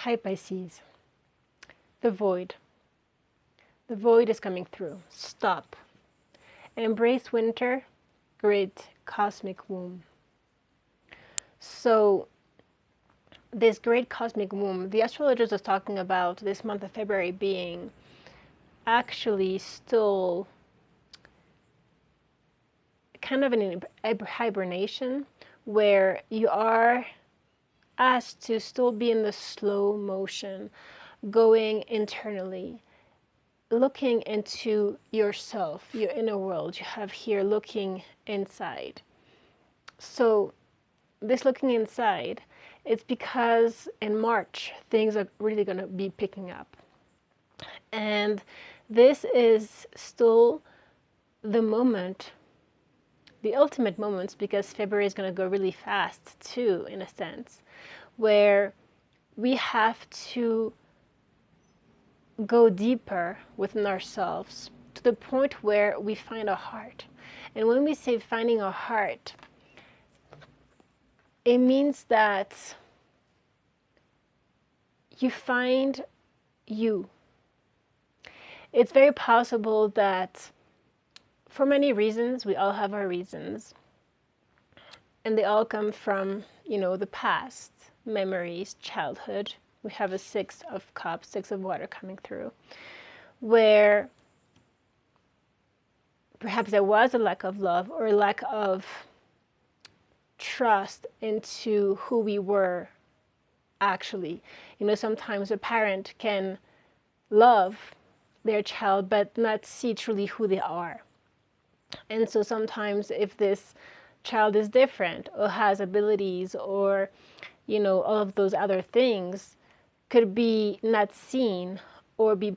Hi Pisces. The void. The void is coming through. Stop. Embrace winter. Great cosmic womb. So this great cosmic womb, the astrologers are talking about this month of February being actually still kind of an hibernation where you are asked to still be in the slow motion, going internally, looking into yourself, your inner world. You have here looking inside. So this looking inside, it's because in March things are really going to be picking up. And this is still the moment, the ultimate moments, because February is going to go really fast too, in a sense, where we have to go deeper within ourselves to the point where we find our heart. And when we say finding our heart, it means that you find you. It's very possible that for many reasons, we all have our reasons, and they all come from, the past, memories, childhood. We have a 6 of cups, 6 of water coming through, where perhaps there was a lack of love or a lack of trust into who we were actually. Sometimes a parent can love their child but not see truly who they are. And so sometimes if this child is different or has abilities or, all of those other things could be not seen, or be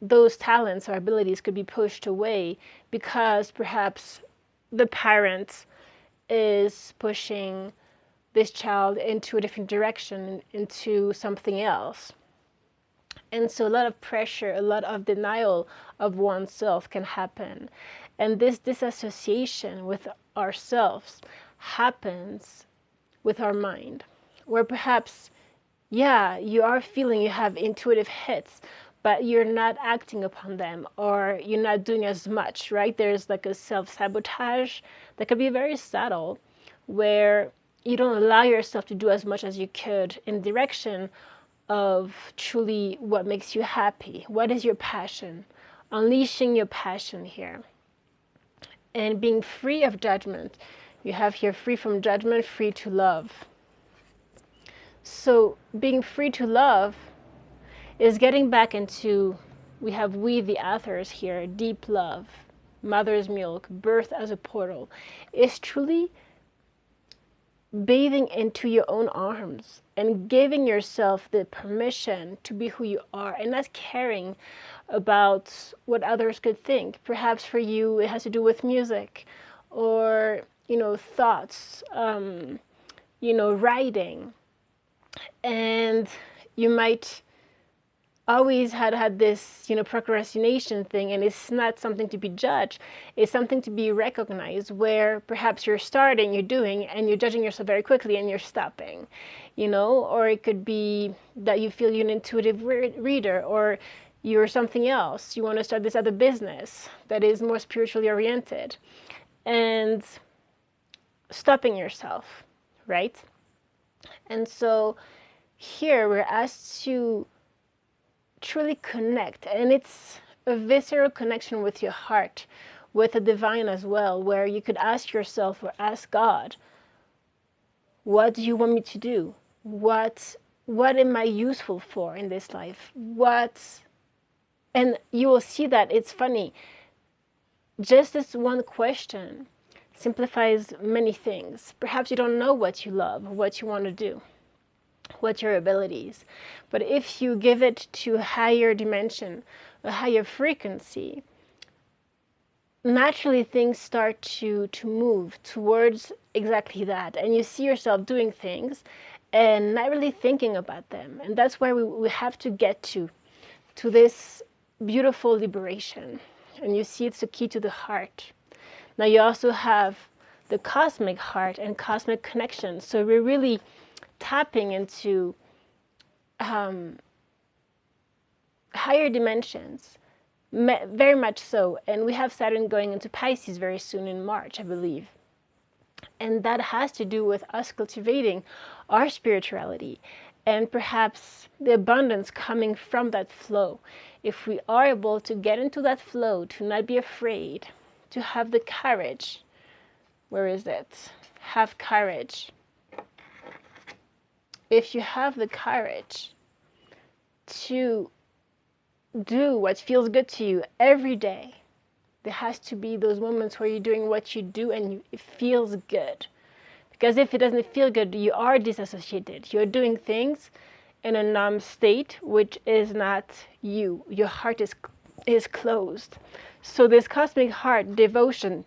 those talents or abilities could be pushed away because perhaps the parent is pushing this child into a different direction, into something else. And so a lot of pressure, a lot of denial of oneself can happen. And this disassociation with ourselves happens with our mind, where perhaps, you are feeling you have intuitive hits, but you're not acting upon them, or you're not doing as much, right? There's like a self-sabotage that could be very subtle, where you don't allow yourself to do as much as you could in direction of truly what makes you happy. What is your passion? Unleashing your passion here. And being free of judgment. You have here free from judgment, free to love. So being free to love is getting back into, we have the authors here, deep love, mother's milk, birth as a portal, is truly bathing into your own arms and giving yourself the permission to be who you are and not caring about what others could think. Perhaps for you it has to do with music or, thoughts, writing. And you might always had this, procrastination thing, and it's not something to be judged. It's something to be recognized, where perhaps you're starting, you're doing, and you're judging yourself very quickly and you're stopping, or it could be that you feel you're an intuitive reader, or you're something else. You want to start this other business that is more spiritually oriented, and stopping yourself, right? And so here we're asked to truly connect, and it's a visceral connection with your heart, with the divine as well, where you could ask yourself or ask God, what do you want me to do? What am I useful for in this life? And you will see that it's funny. Just this one question simplifies many things. Perhaps you don't know what you love, what you want to do, what your abilities. But if you give it to a higher dimension, a higher frequency, naturally things start to move towards exactly that. And you see yourself doing things and not really thinking about them. And that's where we have to get to this beautiful liberation. And you see it's the key to the heart. Now you also have the cosmic heart and cosmic connection. So we're really tapping into higher dimensions, very much so. And we have Saturn going into Pisces very soon in March, I believe. And that has to do with us cultivating our spirituality and perhaps the abundance coming from that flow. If we are able to get into that flow, to not be afraid, to have the courage, where is it? Have courage. If you have the courage to do what feels good to you every day, there has to be those moments where you're doing what you do and it feels good. Because if it doesn't feel good, you are disassociated. You're doing things in a numb state, which is not you. Your heart is closed. So this cosmic heart, devotion,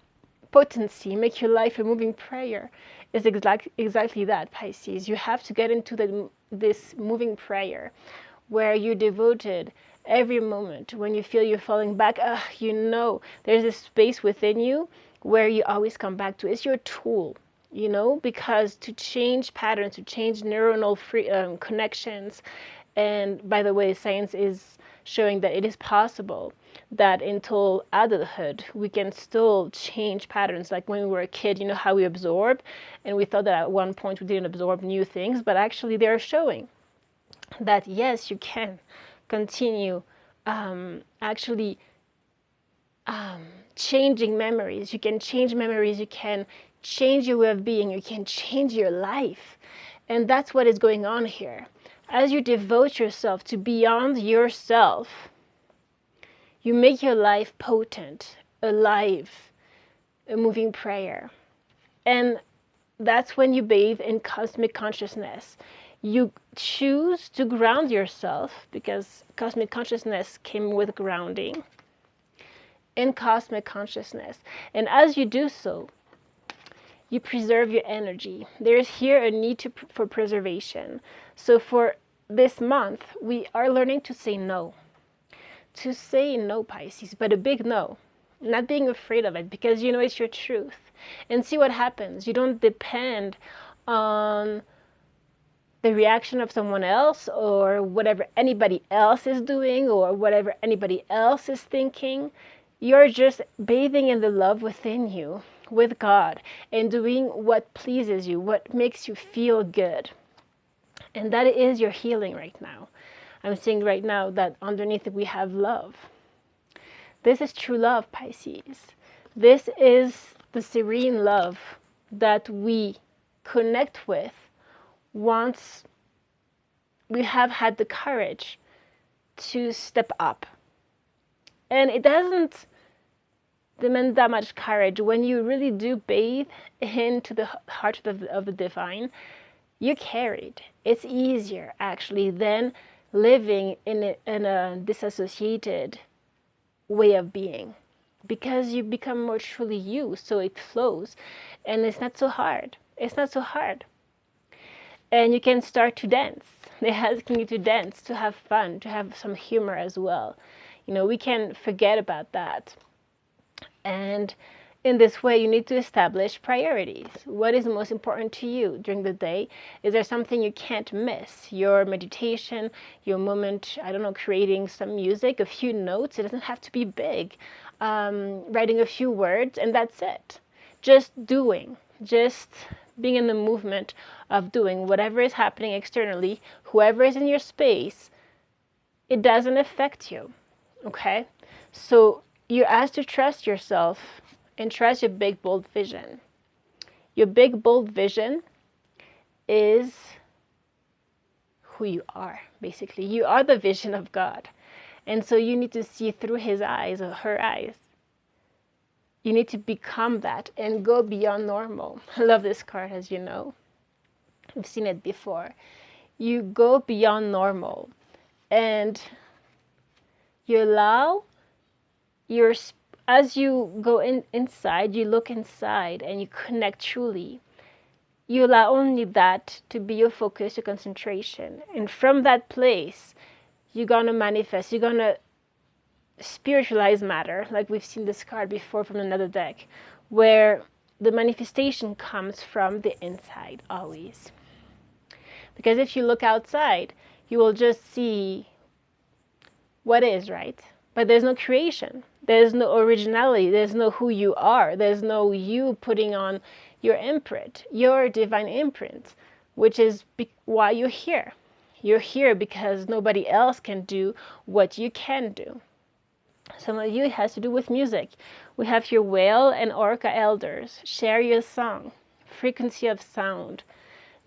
potency, make your life a moving prayer, is exactly that, Pisces. You have to get into this moving prayer where you're devoted every moment. When you feel you're falling back, you know there's a space within you where you always come back to. It's your tool, you know, because to change patterns, to change neuronal connections, and by the way, science is showing that it is possible that until adulthood we can still change patterns. Like when we were a kid, you know how we absorb, and we thought that at one point we didn't absorb new things, but actually they're showing that yes, you can continue changing memories. You can change memories, you can change your way of being, you can change your life. And that's what is going on here. As you devote yourself to beyond yourself, you make your life potent, alive, a moving prayer. And that's when you bathe in cosmic consciousness. You choose to ground yourself, because cosmic consciousness came with grounding, in cosmic consciousness. And as you do so, you preserve your energy. There is here a need for preservation. So for this month, we are learning to say no. To say no, Pisces, but a big no. Not being afraid of it, because you know it's your truth. And see what happens. You don't depend on the reaction of someone else or whatever anybody else is doing or whatever anybody else is thinking. You're just bathing in the love within you, with God, and doing what pleases you, what makes you feel good. And that is your healing right now. I'm seeing right now that underneath it we have love. This is true love, Pisces. This is the serene love that we connect with once we have had the courage to step up. And it doesn't demand that much courage. When you really do bathe into the heart of the divine, you're carried. It's easier, actually, than living in a disassociated way of being, because you become more truly you, so it flows, and it's not so hard. It's not so hard. And you can start to dance. They're asking you to dance, to have fun, to have some humor as well. You know, we can forget about that. And in this way, you need to establish priorities. What is most important to you during the day? Is there something you can't miss? Your meditation, your moment, I don't know, creating some music, a few notes. It doesn't have to be big. Writing a few words, and that's it. Just doing. Just being in the movement of doing whatever is happening externally, whoever is in your space, it doesn't affect you, okay? So you're asked to trust yourself and trust your big, bold vision. Your big, bold vision is who you are, basically. You are the vision of God. And so you need to see through his eyes or her eyes. You need to become that and go beyond normal. I love this card, as you know. We've seen it before. You go beyond normal and you allow as you go inside, you look inside and you connect truly. You allow only that to be your focus, your concentration. And from that place, you're going to manifest. You're going to spiritualize matter, like we've seen this card before from another deck, where the manifestation comes from the inside always. Because if you look outside, you will just see what is, right? But there's no creation. There's no originality. There's no who you are. There's no you putting on your imprint, your divine imprint, which is why you're here. You're here because nobody else can do what you can do. Some of you, it has to do with music. We have your whale and orca elders. Share your song, frequency of sound,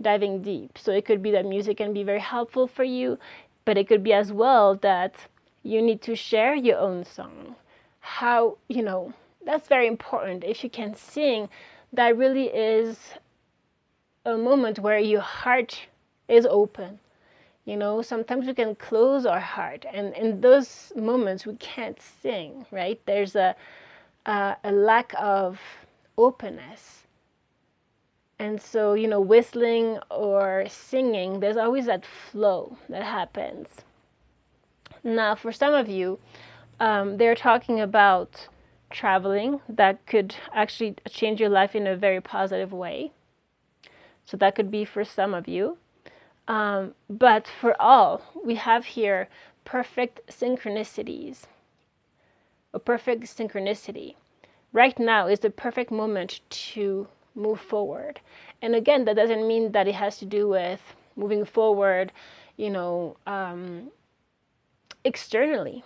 diving deep. So it could be that music can be very helpful for you, but it could be as well that you need to share your own song. How, that's very important. If you can sing, that really is a moment where your heart is open. Sometimes we can close our heart, and in those moments we can't sing, right? There's a lack of openness. And so, whistling or singing, there's always that flow that happens. Now, for some of you, they're talking about traveling that could actually change your life in a very positive way. So that could be for some of you. But for all, we have here perfect synchronicities. A perfect synchronicity. Right now is the perfect moment to move forward. And again, that doesn't mean that it has to do with moving forward, externally.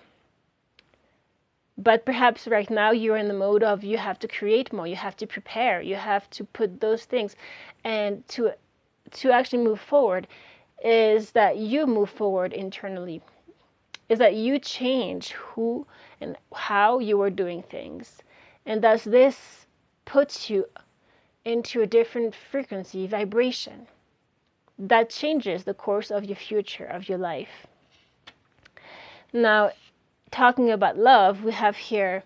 But perhaps right now you're in the mode of you have to create more, you have to prepare, you have to put those things. And to actually move forward is that you move forward internally, is that you change who and how you are doing things. And thus this puts you into a different frequency, vibration, that changes the course of your future, of your life. Now, talking about love, we have here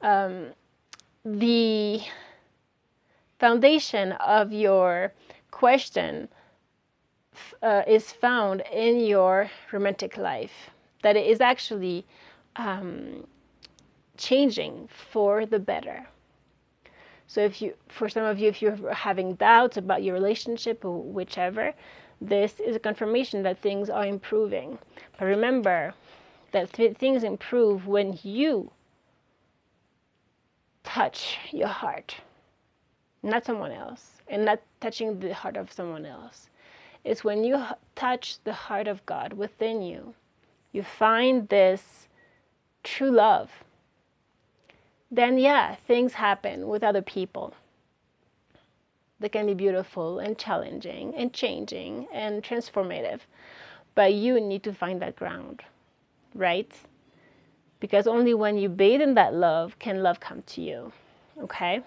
the foundation of your question is found in your romantic life, that it is actually changing for the better. So for some of you, if you're having doubts about your relationship or whichever, this is a confirmation that things are improving. But remember that things improve when you touch your heart, not someone else, and not touching the heart of someone else. It's when you touch the heart of God within you, you find this true love. Then things happen with other people that can be beautiful and challenging and changing and transformative. But you need to find that ground, right? Because only when you bathe in that love can love come to you, okay?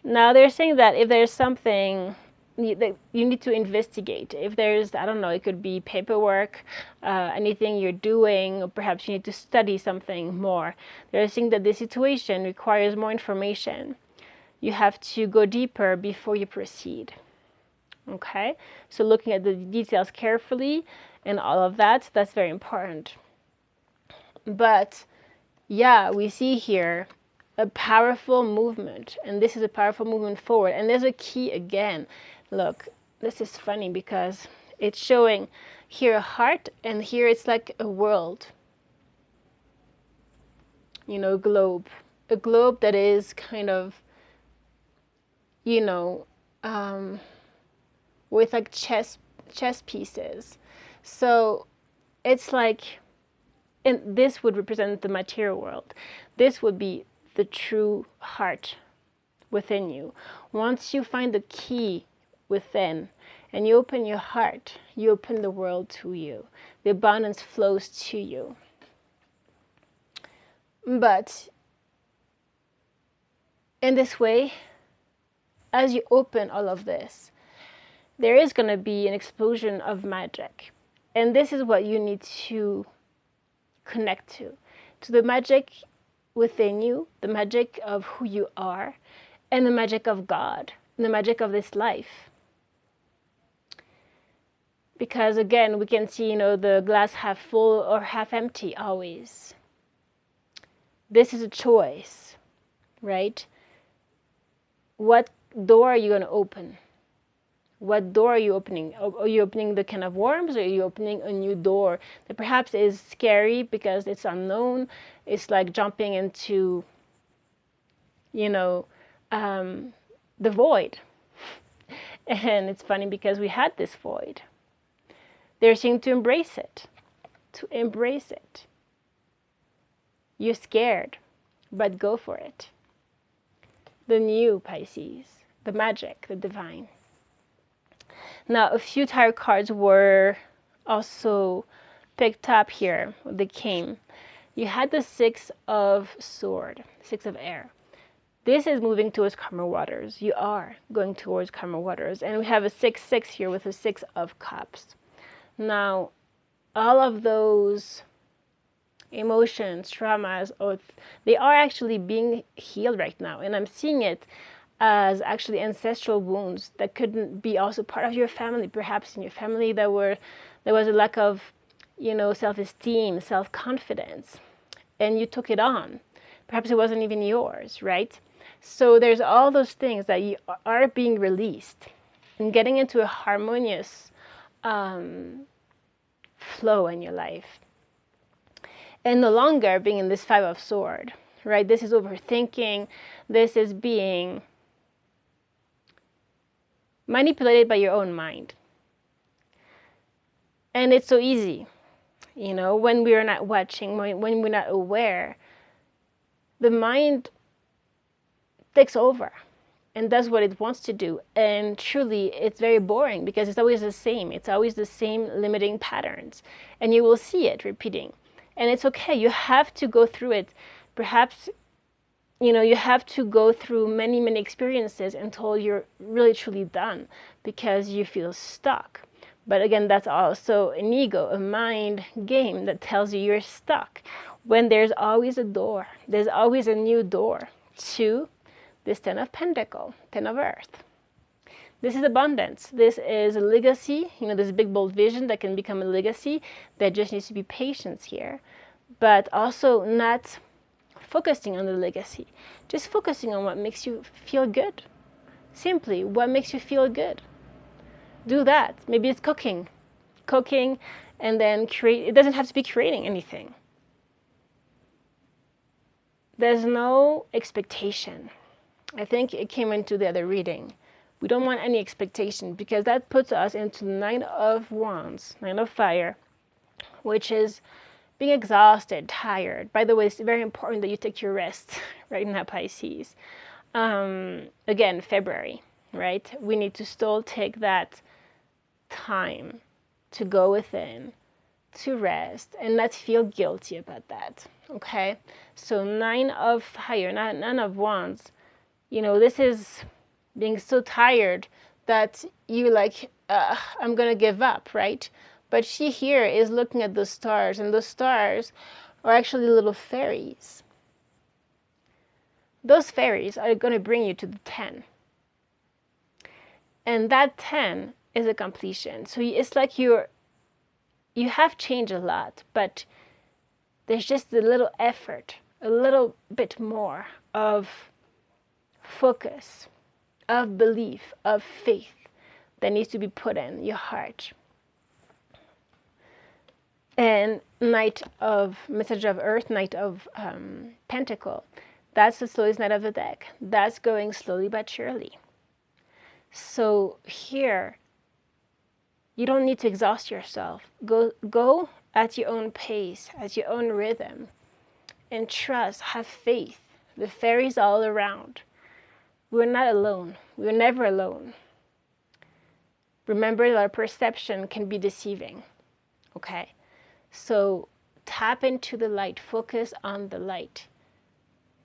Now they're saying that if there's something that you need to investigate, if there's, I don't know, it could be paperwork, anything you're doing, or perhaps you need to study something more. They're saying that the situation requires more information. You have to go deeper before you proceed. Okay? So looking at the details carefully and all of that, that's very important. But we see here a powerful movement, and this is a powerful movement forward. And there's a key again. Look, this is funny because it's showing here a heart, and here it's like a world, globe. A globe that is kind of, with like chess pieces. So it's like, and this would represent the material world. This would be the true heart within you. Once you find the key within and you open your heart, you open the world to you. The abundance flows to you. But in this way, as you open all of this, there is going to be an explosion of magic. And this is what you need to connect to the magic within you, the magic of who you are, and the magic of God, the magic of this life. Because again, we can see, the glass half full or half empty always. This is a choice, right? What door are you going to open? What door are you opening? Are you opening the can of worms, or are you opening a new door that perhaps is scary because it's unknown? It's like jumping into, you know, the void. And it's funny because we had this void. They're saying to embrace it, to embrace it. You're scared, but go for it. The new Pisces, the magic, the divine. Now, a few tarot cards were also picked up here. They came. You had the Six of Sword, Six of Air. This is moving towards calmer waters. You are going towards calmer waters. And we have a 6-6 here with a Six of Cups. Now, all of those emotions, traumas, they are actually being healed right now. And I'm seeing it as actually ancestral wounds that couldn't be also part of your family. Perhaps in your family there was a lack of, self-esteem, self-confidence, and you took it on. Perhaps it wasn't even yours, right? So there's all those things that you are being released and getting into a harmonious flow in your life. And no longer being in this Five of Swords, right? This is overthinking. This is being manipulated by your own mind. And it's so easy, when we're not watching, when we're not aware, the mind takes over and does what it wants to do. And truly, it's very boring because it's always the same. It's always the same limiting patterns. And you will see it repeating. And it's okay. You have to go through it. Perhaps, you have to go through many, many experiences until you're really, truly done because you feel stuck. But again, that's also an ego, a mind game that tells you you're stuck. When there's always a door. There's always a new door to this Ten of Pentacles, Ten of Earth. This is abundance. This is a legacy. This big, bold vision that can become a legacy. There just needs to be patience here. But also not focusing on the legacy. Just focusing on what makes you feel good. Simply, what makes you feel good. Do that. Maybe it's cooking. Cooking and then create. It doesn't have to be creating anything. There's no expectation. I think it came into the other reading. We don't want any expectation because that puts us into the Nine of Wands, Nine of Fire, which is being exhausted, tired. By the way, it's very important that you take your rest right now, Pisces. Again, February, right? We need to still take that time to go within, to rest, and not feel guilty about that, okay? So Nine of Fire, Nine of Wands, this is being so tired that you I'm going to give up, right? But she here is looking at the stars, and the stars are actually little fairies. Those fairies are going to bring you to the 10. And that 10 is a completion. So it's like you have changed a lot, but there's just a little effort, a little bit more of focus, of belief, of faith that needs to be put in your heart. And Knight of Message of Earth, Knight of Pentacle, that's the slowest knight of the deck. That's going slowly but surely. So here, you don't need to exhaust yourself. Go at your own pace, at your own rhythm, and trust, have faith. The fairies are all around. We're not alone. We're never alone. Remember that our perception can be deceiving, okay? So tap into the light, focus on the light.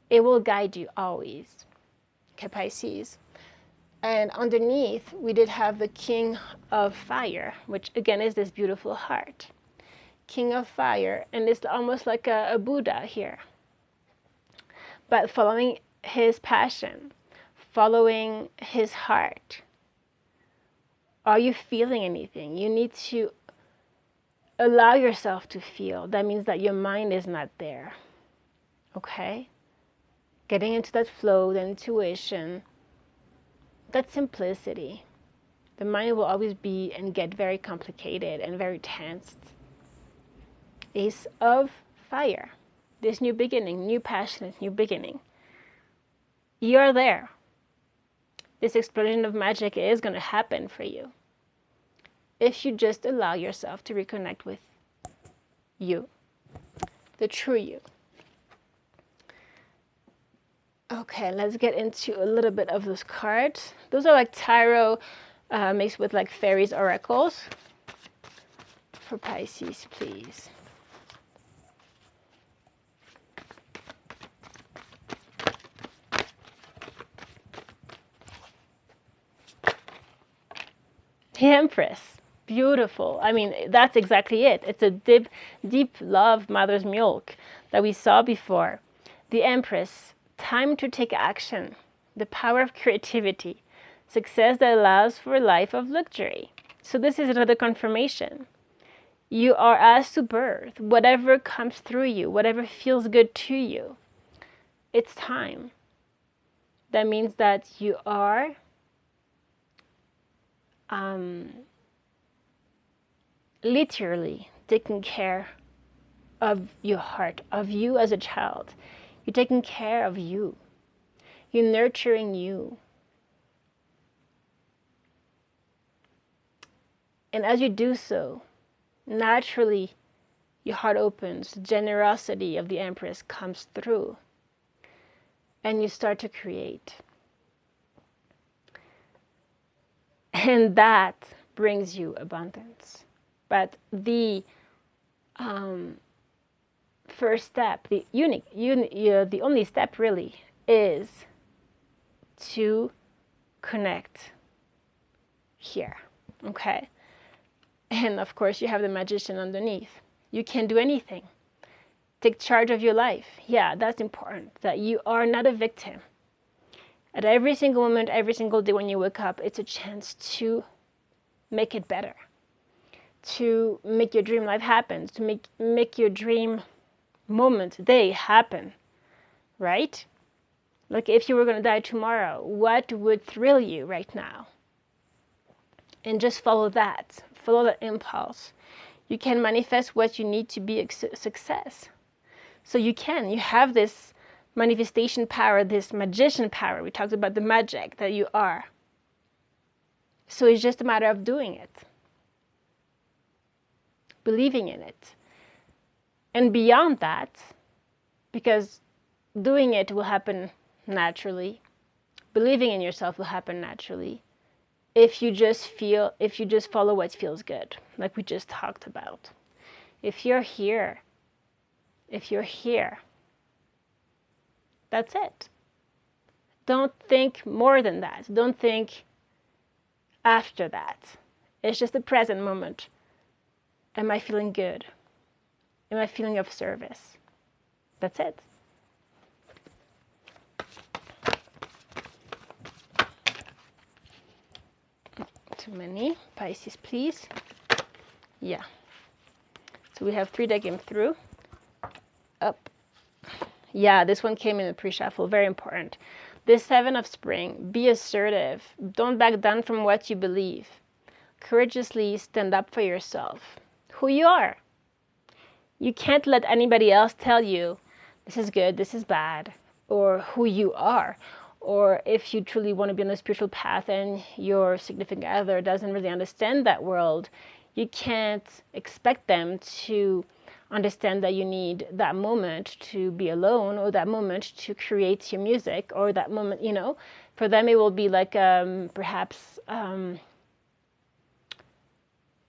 It will guide you always, okay, Pisces? And underneath, we did have the King of Fire, which again is this beautiful heart. King of Fire, and it's almost like a Buddha here. But following his passion, following his heart. Are you feeling anything? You need to allow yourself to feel. That means that your mind is not there. Okay? Getting into that flow, that intuition, that simplicity, the mind will always be and get very complicated and very tensed. Ace of Fire. This new beginning, new passionate new beginning. You're there. This explosion of magic is going to happen for you if you just allow yourself to reconnect with you, the true you. Okay, let's get into a little bit of those cards. Those are like tarot mixed with like fairies oracles. For Pisces, please. The Empress. Beautiful. I mean, that's exactly it. It's a deep, deep love, mother's milk that we saw before. The Empress. Time to take action. The power of creativity. Success that allows for a life of luxury. So this is another confirmation. You are asked to birth whatever comes through you, whatever feels good to you. It's time. That means that you are literally taking care of your heart, of you as a child. You're taking care of you. You're nurturing you. And as you do so, naturally, your heart opens. The generosity of the Empress comes through. And you start to create. And that brings you abundance. But the first step, the only step really, is to connect here. Okay? And of course, you have the Magician underneath. You can do anything. Take charge of your life. Yeah, that's important. That you are not a victim. At every single moment, every single day when you wake up, it's a chance to make it better. To make your dream life happen. To make your dream moment, day happen. Right? Like if you were going to die tomorrow, what would thrill you right now? And just follow that. Follow that impulse. You can manifest what you need to be a success. So you have this manifestation power, this magician power. We talked about the magic that you are. So it's just a matter of doing it. Believing in it. And beyond that, because doing it will happen naturally. Believing in yourself will happen naturally. If you just follow what feels good, like we just talked about. If you're here, that's it. Don't think more than that. Don't think after that. It's just the present moment. Am I feeling good? Am I feeling of service? That's it. Too many. Pisces, please. Yeah. So we have 3 that came through. Up. Yeah, this one came in the pre-shuffle. Very important. The 7 of Spring. Be assertive. Don't back down from what you believe. Courageously stand up for yourself. Who you are. You can't let anybody else tell you this is good, this is bad, or who you are. Or if you truly want to be on a spiritual path and your significant other doesn't really understand that world, you can't expect them to understand that you need that moment to be alone, or that moment to create your music, or that moment, for them it will be like perhaps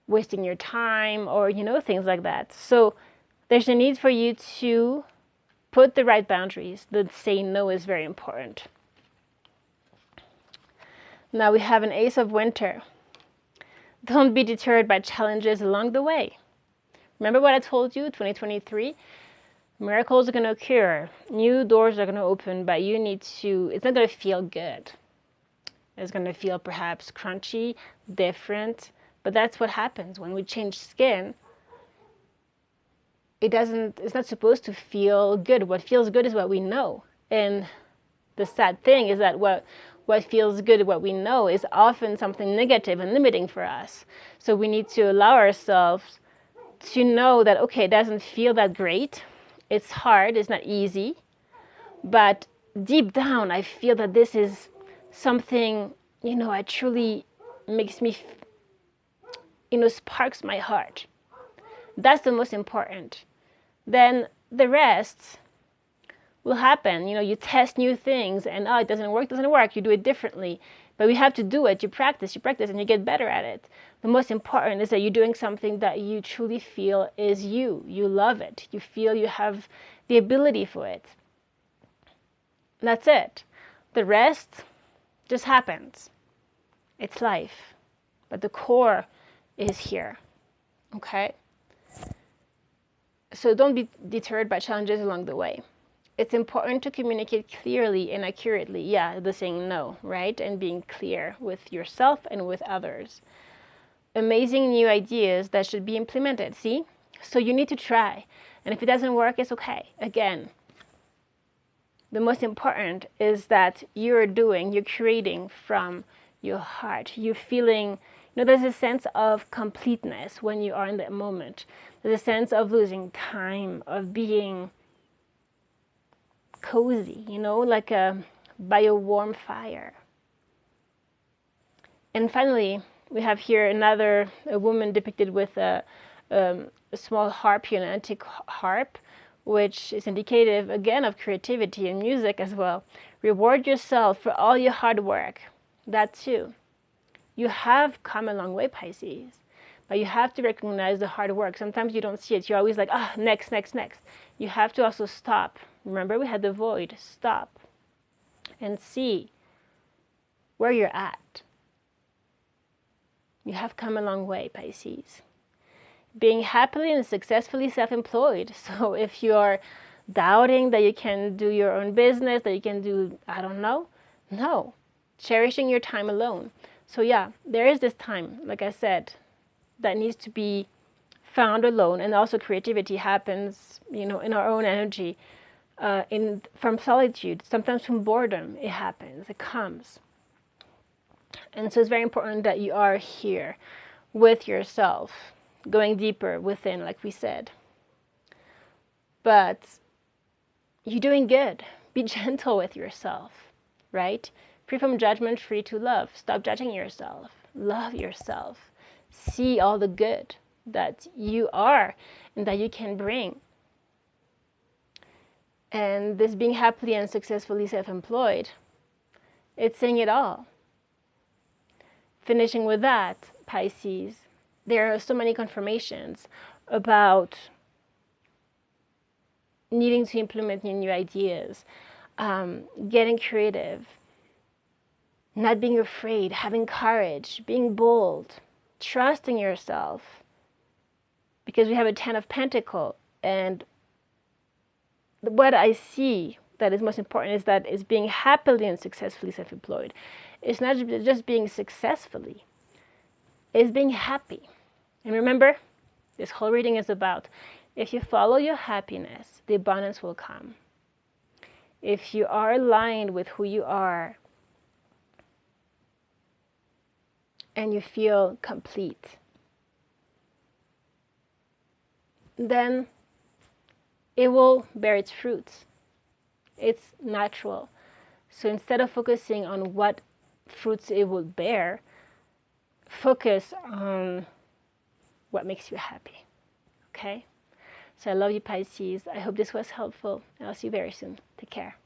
wasting your time, or things like that. So there's a need for you to put the right boundaries. The saying no is very important. Now we have an Ace of Winter. Don't be deterred by challenges along the way. Remember what I told you, 2023? Miracles are going to occur. New doors are going to open, but you need to, it's not going to feel good. It's going to feel perhaps crunchy, different, but that's what happens when we change skin. It's not supposed to feel good. What feels good is what we know. And the sad thing is that what what feels good, what we know, is often something negative and limiting for us. So we need to allow ourselves to know that, okay, it doesn't feel that great. It's hard, it's not easy. But deep down, I feel that this is something, it truly makes me, sparks my heart. That's the most important. Then the rest will happen. You test new things and, it doesn't work. You do it differently. But we have to do it. You practice, and you get better at it. The most important is that you're doing something that you truly feel is you. You love it. You feel you have the ability for it. That's it. The rest just happens. It's life. But the core is here. Okay? So don't be deterred by challenges along the way. It's important to communicate clearly and accurately. Yeah, the saying no, right? And being clear with yourself and with others. Amazing new ideas that should be implemented, see? So you need to try. And if it doesn't work, it's okay. Again, the most important is that you're creating from your heart. You're feeling, there's a sense of completeness when you are in that moment. There's a sense of losing time, of being cozy, like by a warm fire. And finally, we have here a woman depicted with a small harp here, an antique harp, which is indicative, again, of creativity and music as well. Reward yourself for all your hard work. That too. You have come a long way, Pisces. But you have to recognize the hard work. Sometimes you don't see it. You're always like, next. You have to also stop. Remember, we had the void. Stop and see where you're at. You have come a long way, Pisces. Being happily and successfully self-employed. So if you're doubting that you can do your own business, that you can do, no. Cherishing your time alone. So yeah, there is this time, like I said, that needs to be found alone. And also creativity happens, in our own energy, from solitude, sometimes from boredom. It happens, it comes. And so it's very important that you are here with yourself, going deeper within, like we said. But you're doing good. Be gentle with yourself, right? Free from judgment, free to love. Stop judging yourself. Love yourself. See all the good that you are and that you can bring. And this being happily and successfully self-employed, it's saying it all. Finishing with that, Pisces, there are so many confirmations about needing to implement new ideas, getting creative, not being afraid, having courage, being bold, trusting yourself. Because we have a 10 of Pentacles, and what I see that is most important is being happily and successfully self-employed. It's not just being successfully, it's being happy. And remember, this whole reading is about, if you follow your happiness, the abundance will come. If you are aligned with who you are, and you feel complete, then it will bear its fruits. It's natural. So instead of focusing on what fruits it will bear, focus on what makes you happy. Okay? So I love you, Pisces. I hope this was helpful, and I'll see you very soon. Take care.